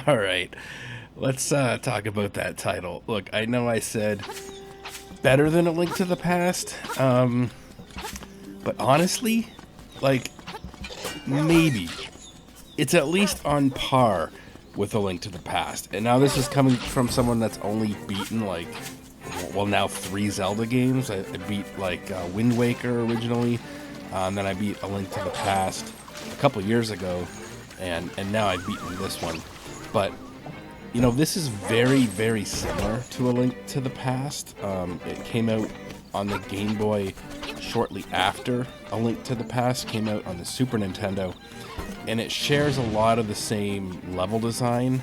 All right, let's talk about that title. Look, I know I said better than A Link to the Past, but honestly, like, maybe. It's at least on par with A Link to the Past. And now this is coming from someone that's only beaten, like, well, now 3 Zelda games. I beat, like, Wind Waker originally, and then I beat A Link to the Past a couple years ago, and now I've beaten this one. But you know, this is very, very similar to A Link to the Past. It came out on the Game Boy shortly after A Link to the Past came out on the Super Nintendo, and it shares a lot of the same level design.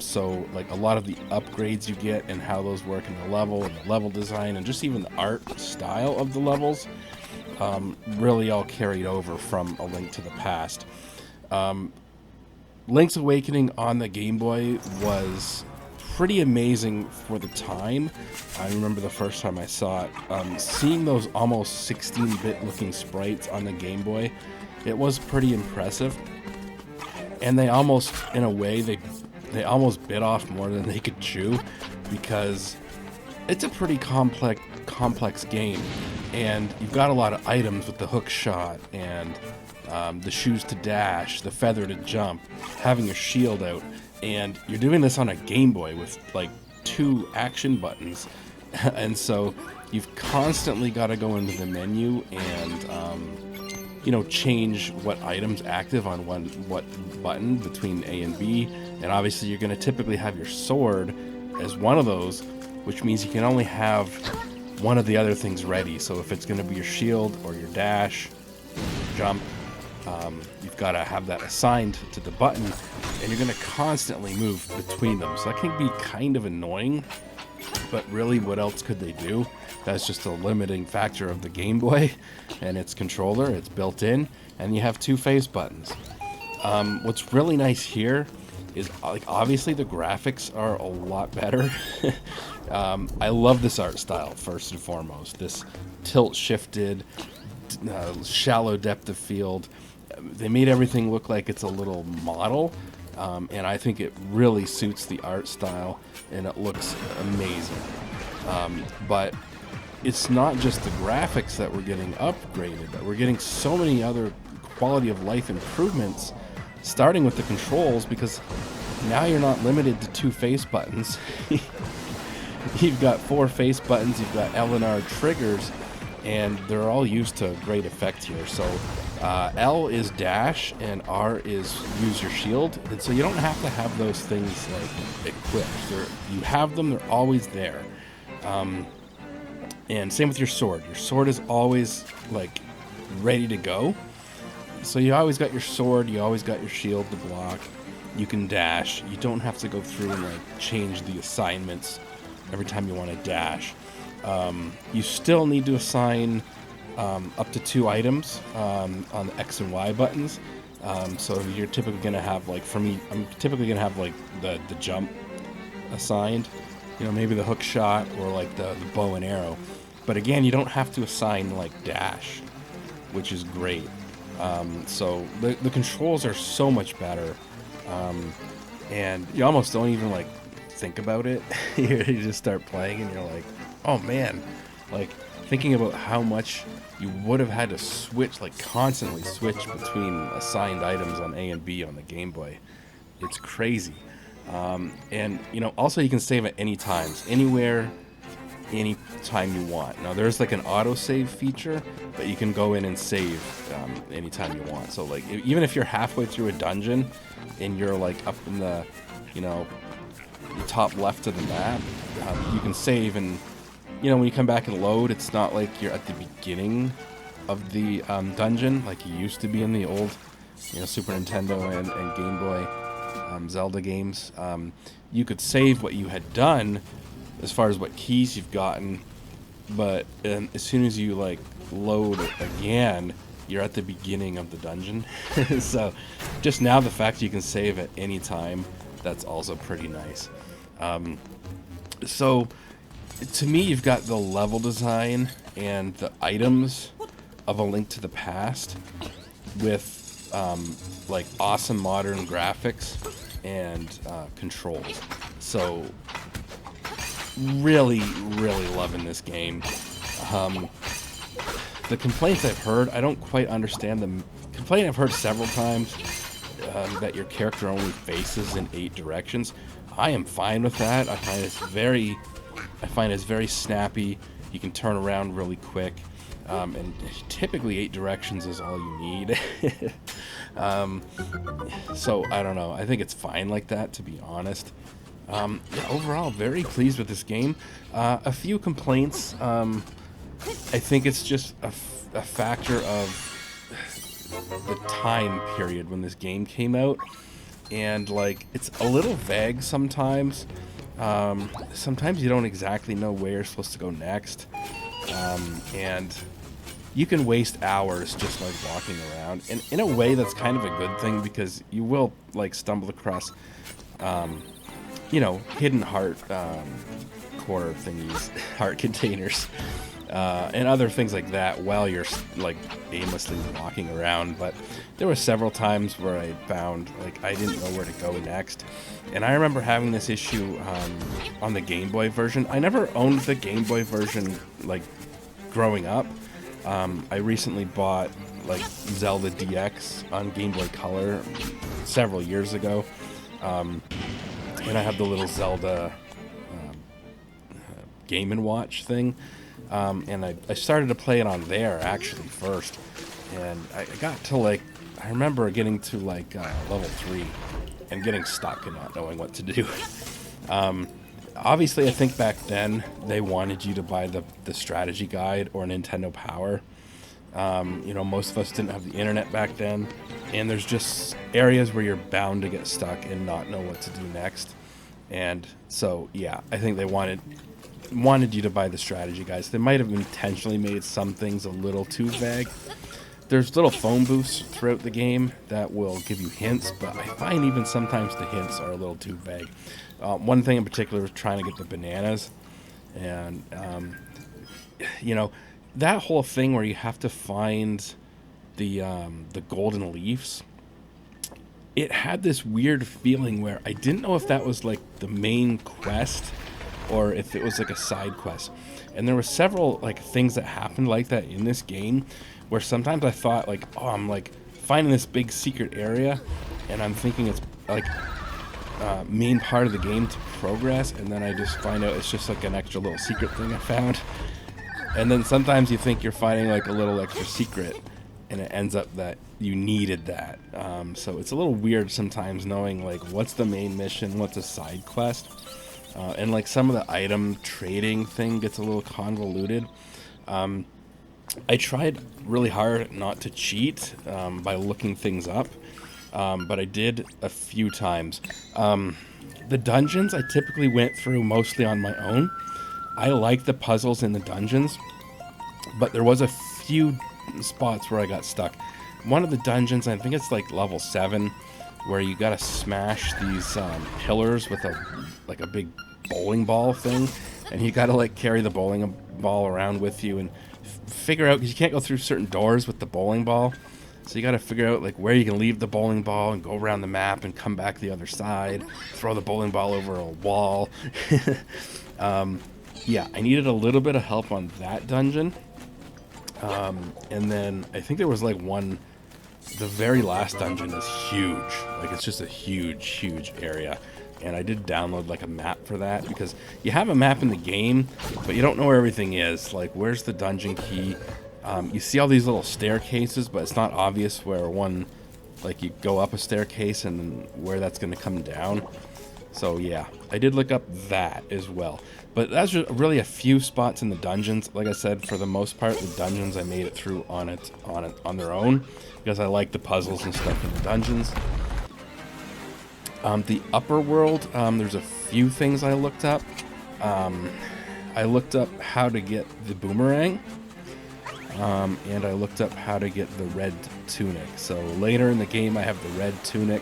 So, like, a lot of the upgrades you get and how those work in the level design, and just even the art style of the levels, really all carried over from A Link to the Past. Link's Awakening on the Game Boy was pretty amazing for the time. I remember the first time I saw it. Seeing those almost 16-bit looking sprites on the Game Boy, it was pretty impressive. And they almost, in a way, they almost bit off more than they could chew, because it's a pretty complex game. And you've got a lot of items with the hook shot and the shoes to dash, the feather to jump, having your shield out, and you're doing this on a Game Boy with like 2 action buttons, and so you've constantly got to go into the menu and change what items active on what button between A and B, and obviously you're going to typically have your sword as one of those, which means you can only have one of the other things ready. So if it's going to be your shield or your dash, your jump, you've got to have that assigned to the button, and you're going to constantly move between them. So that can be kind of annoying, but really, what else could they do? That's just a limiting factor of the Game Boy and its controller. It's built in, and you have 2 face buttons. What's really nice here is, like, obviously the graphics are a lot better. I love this art style, first and foremost. This tilt-shifted, shallow depth of field. They made everything look like it's a little model, and I think it really suits the art style, and it looks amazing. But it's not just the graphics that we're getting upgraded, but we're getting so many other quality of life improvements, starting with the controls, because now you're not limited to 2 face buttons. You've got 4 face buttons, you've got L and R triggers, and they're all used to great effect here. So L is dash and R is use your shield, and so you don't have to have those things like equipped. You have them, they're always there. And same with your sword. Your sword is always like ready to go. So you always got your sword, you always got your shield to block. You can dash. You don't have to go through and like change the assignments every time you want to dash. You still need to assign up to 2 items on the X and Y buttons. So you're typically going to have, like, for me, I'm typically going to have like the jump assigned, maybe the hook shot or like the bow and arrow. But again, you don't have to assign like dash, which is great. So the controls are so much better, and you almost don't even like think about it. You just start playing and you're like, oh man, like thinking about how much you would have had to switch, like constantly switch between assigned items on A and B on the Game Boy. It's crazy. And also you can save at any times, anywhere, any time you want. Now there's like an autosave feature, but you can go in and save anytime you want. So like even if you're halfway through a dungeon and you're like up in the the top left of the map, you can save, and when you come back and load, it's not like you're at the beginning of the dungeon like you used to be in the old Super Nintendo and Game Boy Zelda games. You could save what you had done as far as what keys you've gotten, but as soon as you like load it again, you're at the beginning of the dungeon. So just now, the fact you can save at any time, that's also pretty nice. So to me, you've got the level design and the items of A Link to the Past with like awesome modern graphics. and controls. So really, really loving this game. The complaints I've heard, I don't quite understand them. Complaint I've heard several times, that your character only faces in 8 directions. I am fine with that. I find it's very snappy. You can turn around really quick, and typically 8 directions is all you need. So I don't know. I think it's fine like that, to be honest. Yeah, overall, very pleased with this game. A few complaints. I think it's just a factor of the time period when this game came out, and like it's a little vague sometimes. Sometimes you don't exactly know where you're supposed to go next, and you can waste hours just like walking around, and in a way that's kind of a good thing, because you will like stumble across you know, hidden heart core thingies, heart containers, and other things like that while you're like aimlessly walking around. But there were several times where I found like I didn't know where to go next, and I remember having this issue on the Game Boy version. I never owned the Game Boy version like growing up. I recently bought like Zelda DX on Game Boy Color several years ago, and I have the little Zelda Game & Watch thing. And I started to play it on there actually first, and I got to like, I remember getting to like level 3 and getting stuck and not knowing what to do. Obviously I think back then they wanted you to buy the strategy guide or Nintendo Power. You know, most of us didn't have the internet back then, and there's just areas where you're bound to get stuck and not know what to do next. And so yeah, I think they wanted you to buy the strategy guides. They might have intentionally made some things a little too vague. There's little phone booths throughout the game that will give you hints, but I find even sometimes the hints are a little too vague. One thing in particular was trying to get the bananas, and you know, that whole thing where you have to find the golden leaves. It had this weird feeling where I didn't know if that was like the main quest or if it was like a side quest. And there were several like things that happened like that in this game, where sometimes I thought like, oh, I'm like finding this big secret area, and I'm thinking it's like main part of the game to progress, and then I just find out it's just like an extra little secret thing I found. And then sometimes you think you're finding like a little extra secret, and it ends up that you needed that. So it's a little weird sometimes knowing like what's the main mission, what's a side quest. And like some of the item trading thing gets a little convoluted. I tried really hard not to cheat by looking things up, but I did a few times. The dungeons I typically went through mostly on my own. I like the puzzles in the dungeons, but there was a few spots where I got stuck. One of the dungeons, I think it's like level 7, where you gotta smash these pillars with a big bowling ball thing, and you gotta like carry the bowling ball around with you and figure out, because you can't go through certain doors with the bowling ball, so you gotta figure out like where you can leave the bowling ball and go around the map and come back the other side, throw the bowling ball over a wall. Yeah, I needed a little bit of help on that dungeon. And then I think there was like one, the very last dungeon is huge. Like it's just a huge area. And I did download like a map for that, because you have a map in the game, but you don't know where everything is. Like, where's the dungeon key? You see all these little staircases, but it's not obvious where one, like you go up a staircase and where that's going to come down. So yeah, I did look up that as well. But that's really a few spots in the dungeons. Like I said, for the most part, the dungeons I made it through on their own, because I like the puzzles and stuff in the dungeons. The upper world, there's a few things I looked up. I looked up how to get the boomerang, and I looked up how to get the red tunic. So later in the game, I have the red tunic,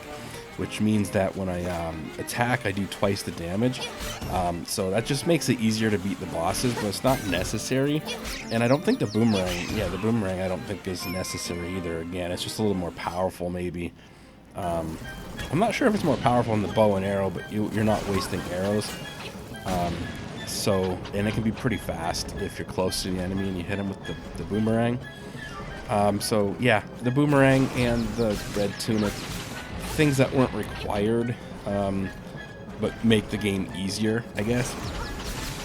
which means that when I attack, I do twice the damage. So that just makes it easier to beat the bosses, but it's not necessary. And I don't think the boomerang I don't think is necessary either. Again, it's just a little more powerful maybe. I'm not sure if it's more powerful than the bow and arrow, but you're not wasting arrows. And it can be pretty fast if you're close to the enemy and you hit them with the boomerang. So yeah, the boomerang and the red tunic, things that weren't required, but make the game easier, I guess.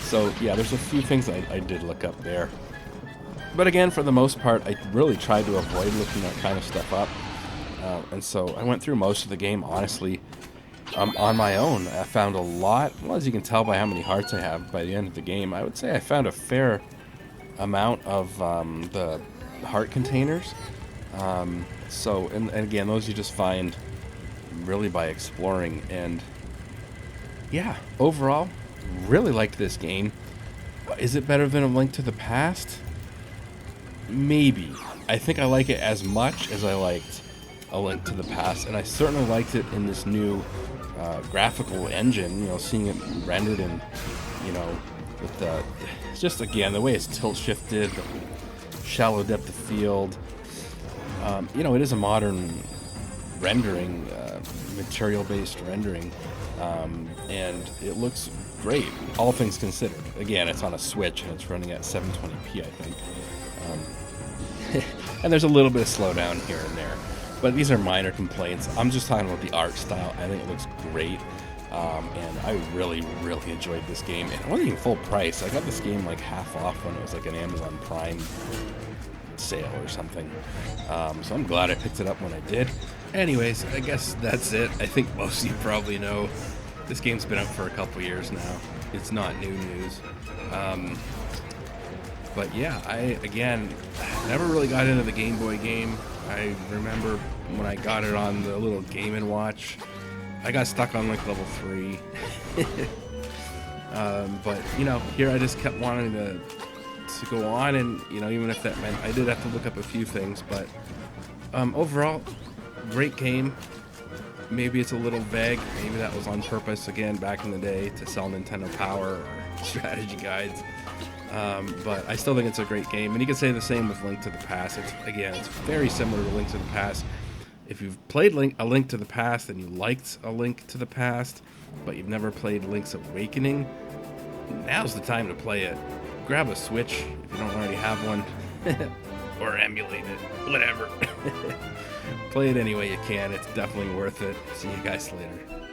So yeah, there's a few things I did look up there. But again, for the most part, I really tried to avoid looking that kind of stuff up. And so I went through most of the game, honestly, on my own. I found a lot, well, as you can tell by how many hearts I have by the end of the game, I would say I found a fair amount of the heart containers. And again, those you just find really by exploring. And yeah, overall, really liked this game. Is it better than A Link to the Past? Maybe. I think I like it as much as I liked A Link to the Past, and I certainly liked it in this new graphical engine. You know, seeing it rendered in, you know, with just again the way it's tilt shifted, the shallow depth of field. You know, it is a modern rendering, material-based rendering, and it looks great, all things considered. Again, it's on a Switch and it's running at 720p, I think. And there's a little bit of slowdown here and there, but these are minor complaints. I'm just talking about the art style. I think it looks great, and I really enjoyed this game. And it wasn't even full price. I got this game like half off when it was like an Amazon Prime sale or something. So I'm glad I picked it up when I did. Anyways, I guess that's it. I think most of you probably know this game's been out for a couple years now. It's not new news. But yeah, I, again, never really got into the Game Boy game. I remember when I got it on the little Game & Watch, I got stuck on like level 3. But, you know, here I just kept wanting to go on, and, you know, even if that meant I did have to look up a few things, but overall, great game. Maybe it's a little vague. Maybe that was on purpose, again, back in the day, to sell Nintendo Power or strategy guides. But I still think it's a great game, and you can say the same with Link to the Past. It's very similar to Link to the Past. If you've played A Link to the Past and you liked A Link to the Past, but you've never played Link's Awakening, now's the time to play it. Grab a Switch if you don't already have one, or emulate it, whatever. Play it any way you can. It's definitely worth it. See you guys later.